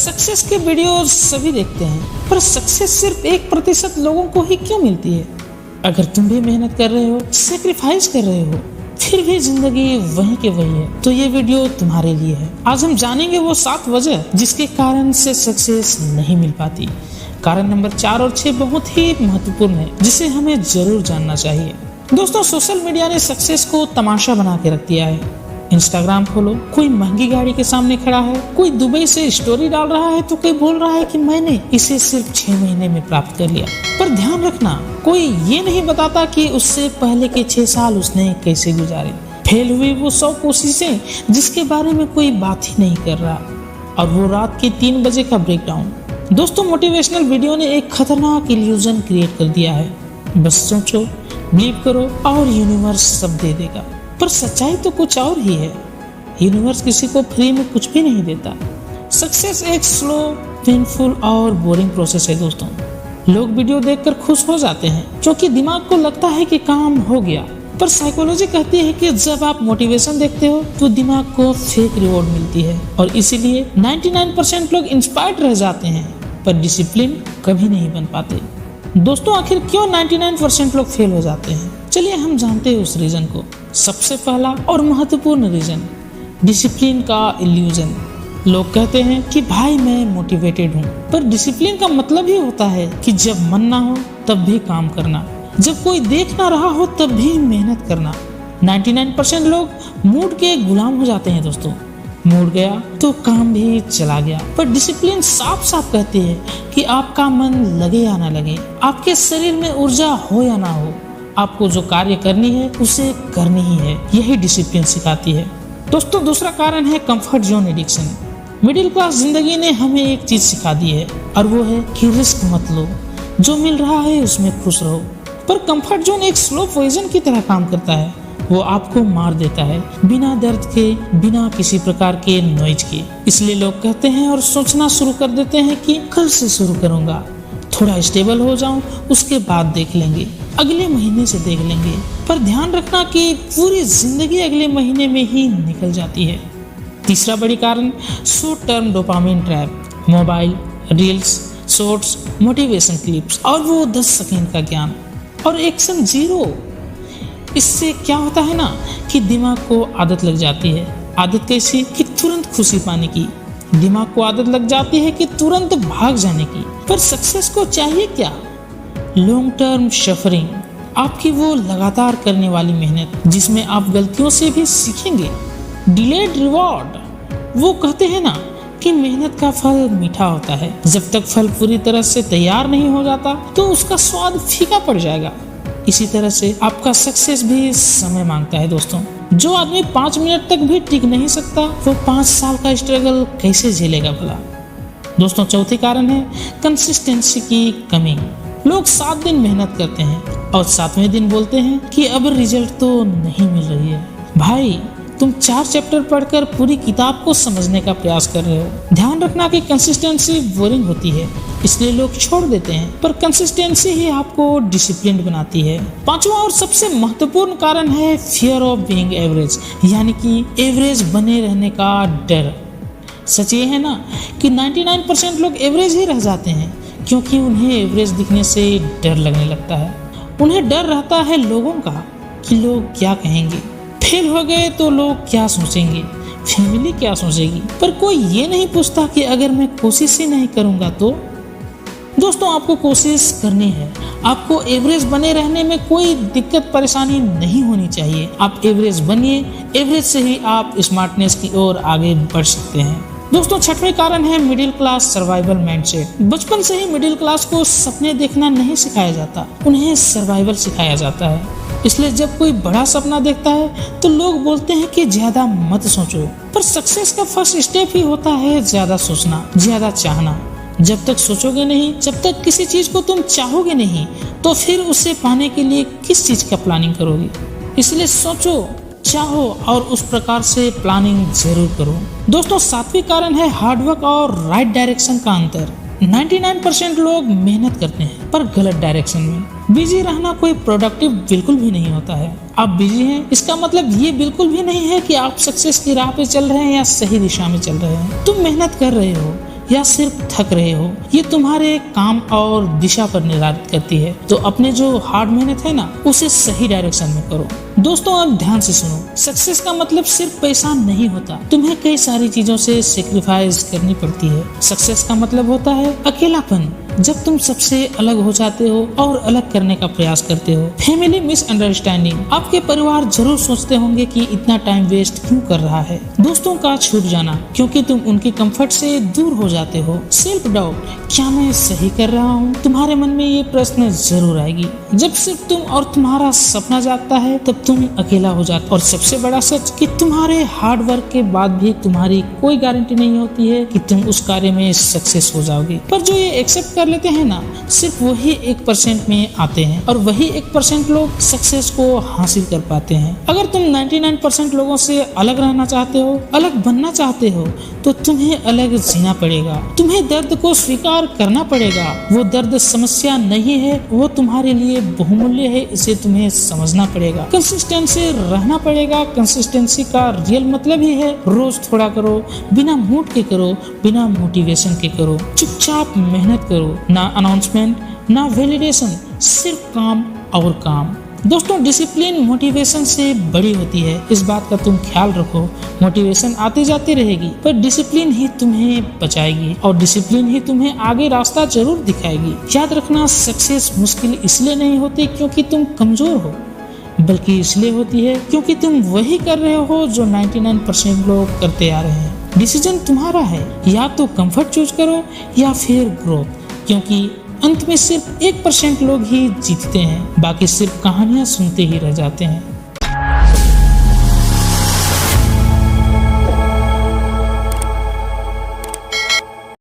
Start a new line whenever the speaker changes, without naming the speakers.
Success के video सभी देखते हैं, पर सक्सेस सिर्फ 1% लोगों को ही क्यों मिलती है? अगर तुम भी मेहनत कर रहे हो, सेक्रीफाइस कर रहे हो, फिर भी जिंदगी वही के वही है, तो ये वीडियो तुम्हारे लिए है। आज हम जानेंगे वो 7 वजह जिसके कारण से सक्सेस नहीं मिल पाती। कारण नंबर 4 और 6 बहुत ही महत्वपूर्ण है, जिसे हमें जरूर जानना चाहिए। दोस्तों, सोशल मीडिया ने सक्सेस को तमाशा बना के रख दिया है। इंस्टाग्राम खोलो, कोई महंगी गाड़ी के सामने खड़ा है, कोई दुबई से स्टोरी डाल रहा है, तो कोई बोल रहा है कि मैंने इसे सिर्फ 6 महीने में प्राप्त कर लिया। पर ध्यान रखना, कोई ये नहीं बताता कि उससे पहले के 6 साल उसने कैसे गुजारे। फेल हुई वो 100 कोशिशें जिसके बारे में कोई बात ही नहीं कर रहा, और वो रात के 3 बजे का ब्रेकडाउन। दोस्तों, मोटिवेशनल वीडियो ने एक खतरनाक इल्यूजन क्रिएट कर दिया है। बस सोचो, बिलीव करो और यूनिवर्स सब दे देगा। पर सच्चाई तो कुछ और ही है। यूनिवर्स किसी को फ्री में कुछ भी नहीं देता। सक्सेस एक स्लो, पेनफुल और बोरिंग प्रोसेस है। दोस्तों, लोग वीडियो देखकर खुश हो जाते हैं क्योंकि दिमाग को लगता है कि काम हो गया, पर साइकोलॉजी कहती है कि जब आप मोटिवेशन देखते हो तो दिमाग को फेक रिवॉर्ड मिलती है, और इसीलिए 99% लोग इंस्पायर्ड रह जाते हैं, पर डिसिप्लिन कभी नहीं बन पाते। दोस्तों, आखिर क्यों 99% लोग फेल हो जाते हैं? चलिए हम जानते हैं उस रीजन को। सबसे पहला और महत्वपूर्ण रीजन, डिसिप्लिन का इल्यूजन। लोग कहते हैं कि भाई मैं मोटिवेटेड हूँ, पर डिसिप्लिन का मतलब ही होता है कि जब मन ना हो तब भी काम करना, जब कोई देख ना रहा हो तब भी मेहनत करना। 99% लोग मूड के गुलाम हो जाते हैं। दोस्तों, मूड गया तो काम भी चला गया, पर डिसिप्लिन साफ साफ कहती है कि आपका मन लगे या ना लगे, आपके शरीर में ऊर्जा हो या ना हो, आपको जो कार्य करनी है उसे करनी ही है। यही डिसिप्लिन सिखाती है। दोस्तों, दूसरा कारण है comfort zone addiction. Middle class जिंदगी ने हमें एक चीज सिखा दी है, और वो है कि रिस्क मत लो, जो मिल रहा है उसमें खुश रहो। पर कंफर्ट जोन एक स्लो पॉइजन की तरह काम करता है। वो आपको मार देता है, बिना दर्द के, बिना किसी प्रकार के नॉइज के। इसलिए लोग कहते हैं और सोचना शुरू कर देते हैं कि कल से शुरू करूंगा, थोड़ा स्टेबल हो जाऊं, उसके बाद देख लेंगे, अगले महीने से देख लेंगे। पर ध्यान रखना कि पूरी जिंदगी अगले महीने में ही निकल जाती है। तीसरा बड़ी कारण, short term dopamine trap. Mobile, reels, shorts, motivation clips और वो 10 सेकंड का ज्ञान और एक्शन जीरो। इससे क्या होता है ना कि दिमाग को आदत लग जाती है। आदत कैसी? कि तुरंत खुशी पाने की। दिमाग को आदत लग जाती है कि तुरंत भाग जाने की। पर सक्सेस को चाहिए क्या? लॉन्ग टर्म सफरिंग, आपकी वो लगातार करने वाली मेहनत जिसमें आप गलतियों से भी सीखेंगे। डिलेड रिवॉर्ड, वो कहते हैं ना कि मेहनत का फल मीठा होता है। जब तक फल पूरी तरह से तैयार नहीं हो जाता तो उसका स्वाद फीका पड़ जाएगा। इसी तरह से आपका सक्सेस भी समय मांगता है। दोस्तों, जो आदमी 5 मिनट तक भी टिक नहीं सकता, वो 5 साल का स्ट्रगल कैसे झेलेगा भला? दोस्तों, चौथी कारण है कंसिस्टेंसी की कमी। लोग 7 दिन मेहनत करते हैं और 7वें दिन बोलते हैं कि अब रिजल्ट तो नहीं मिल रही है। भाई, तुम 4 चैप्टर पढ़कर पूरी किताब को समझने का प्रयास कर रहे हो। ध्यान रखना कि कंसिस्टेंसी बोरिंग होती है, इसलिए लोग छोड़ देते हैं, पर कंसिस्टेंसी ही आपको डिसिप्लिन बनाती है। 5वां और सबसे महत्वपूर्ण कारण है फियर ऑफ बीइंग एवरेज, यानी कि एवरेज बने रहने का डर। सच ये है ना कि 99% लोग एवरेज ही रह जाते हैं, क्योंकि उन्हें एवरेज दिखने से डर लगने लगता है। उन्हें डर रहता है लोगों का कि लोग क्या कहेंगे, फेल हो गए तो लोग क्या सोचेंगे, फैमिली क्या सोचेगी। पर कोई ये नहीं पूछता कि अगर मैं कोशिश ही नहीं करूंगा तो। दोस्तों, आपको कोशिश करनी है। आपको एवरेज बने रहने में कोई दिक्कत परेशानी नहीं होनी चाहिए। आप एवरेज बनिए, एवरेज से ही आप स्मार्टनेस की ओर आगे बढ़ सकते हैं। दोस्तों, 6वां कारण है मिडिल क्लास सर्वाइवल माइंडसेट। बचपन से ही मिडिल क्लास को सपने देखना नहीं सिखाया जाता, उन्हें सर्वाइवल सिखाया जाता है। इसलिए जब कोई बड़ा सपना देखता है तो लोग बोलते हैं कि ज्यादा मत सोचो। पर सक्सेस का फर्स्ट स्टेप ही होता है ज्यादा सोचना, ज्यादा चाहना। जब तक सोचोगे नहीं, जब तक किसी चीज को तुम चाहोगे नहीं, तो फिर उसे पाने के लिए किस चीज का प्लानिंग करोगे? इसलिए सोचो, चाहो और उस प्रकार से प्लानिंग जरूर करो। दोस्तों, 7वां कारण है हार्डवर्क और राइट डायरेक्शन का अंतर। 99% लोग मेहनत करते हैं पर गलत डायरेक्शन में। बिजी रहना कोई प्रोडक्टिव बिल्कुल भी नहीं होता है। आप बिजी हैं, इसका मतलब ये बिल्कुल भी नहीं है कि आप सक्सेस की राह पे चल रहे हैं या सही दिशा में चल रहे हैं। तुम मेहनत कर रहे हो, या सिर्फ थक रहे हो, ये तुम्हारे काम और दिशा पर निर्धारित करती है। तो अपने जो हार्ड मेहनत है ना, उसे सही डायरेक्शन में करो। दोस्तों अब ध्यान से सुनो, सक्सेस का मतलब सिर्फ पैसा नहीं होता, तुम्हें कई सारी चीजों से सेक्रीफाइस करनी पड़ती है। सक्सेस का मतलब होता है अकेलापन, जब तुम सबसे अलग हो जाते हो और अलग करने का प्रयास करते हो। फैमिली मिसअंडरस्टैंडिंग, आपके परिवार जरूर सोचते होंगे कि इतना टाइम वेस्ट क्यों कर रहा है। दोस्तों का छूट जाना क्योंकि तुम उनके कंफर्ट से दूर हो जाते हो। सेल्फ डाउट, क्या मैं सही कर रहा हूँ, तुम्हारे मन में ये प्रश्न जरूर आएगी। जब सिर्फ तुम और तुम्हारा सपना जागता है तब तुम अकेला हो जाते। और सबसे बड़ा सच कि तुम्हारे हार्ड वर्क के बाद भी तुम्हारी कोई गारंटी नहीं होती है कि तुम उस कार्य में सक्सेस हो जाओगे। पर जो ये एक्सेप्ट कर लेते हैं ना, सिर्फ वही 1% में आते हैं और वही 1% लोग सक्सेस को हासिल कर पाते हैं। अगर तुम 99% लोगों से अलग रहना चाहते हो, अलग बनना चाहते हो, तो तुम्हें अलग जीना पड़ेगा। तुम्हें दर्द को स्वीकार करना पड़ेगा। वो दर्द समस्या नहीं है, वो तुम्हारे लिए बहुमूल्य है, इसे तुम्हें समझना पड़ेगा। कंसिस्टेंसी रहना पड़ेगा। कंसिस्टेंसी का रियल मतलब ही है रोज थोड़ा करो, बिना मूड के करो, बिना मोटिवेशन के करो, चुपचाप मेहनत करो, ना अनाउंसमेंट ना वैलिडेशन, सिर्फ काम और काम। दोस्तों डिसिप्लिन मोटिवेशन से बड़ी होती है, इस बात का तुम ख्याल रखो। मोटिवेशन आती जाती रहेगी पर डिसिप्लिन ही तुम्हें बचाएगी और डिसिप्लिन ही तुम्हें आगे रास्ता जरूर दिखाएगी। याद रखना, सक्सेस मुश्किल इसलिए नहीं होती क्योंकि तुम कमजोर हो, बल्कि इसलिए होती है क्योंकि तुम वही कर रहे हो जो 99% लोग करते आ रहे हैं। डिसीजन तुम्हारा है, या तो कंफर्ट चूज करो या फिर ग्रोथ, क्योंकि अंत में सिर्फ 1% लोग ही जीतते हैं, बाकी सिर्फ कहानियां सुनते ही रह जाते हैं।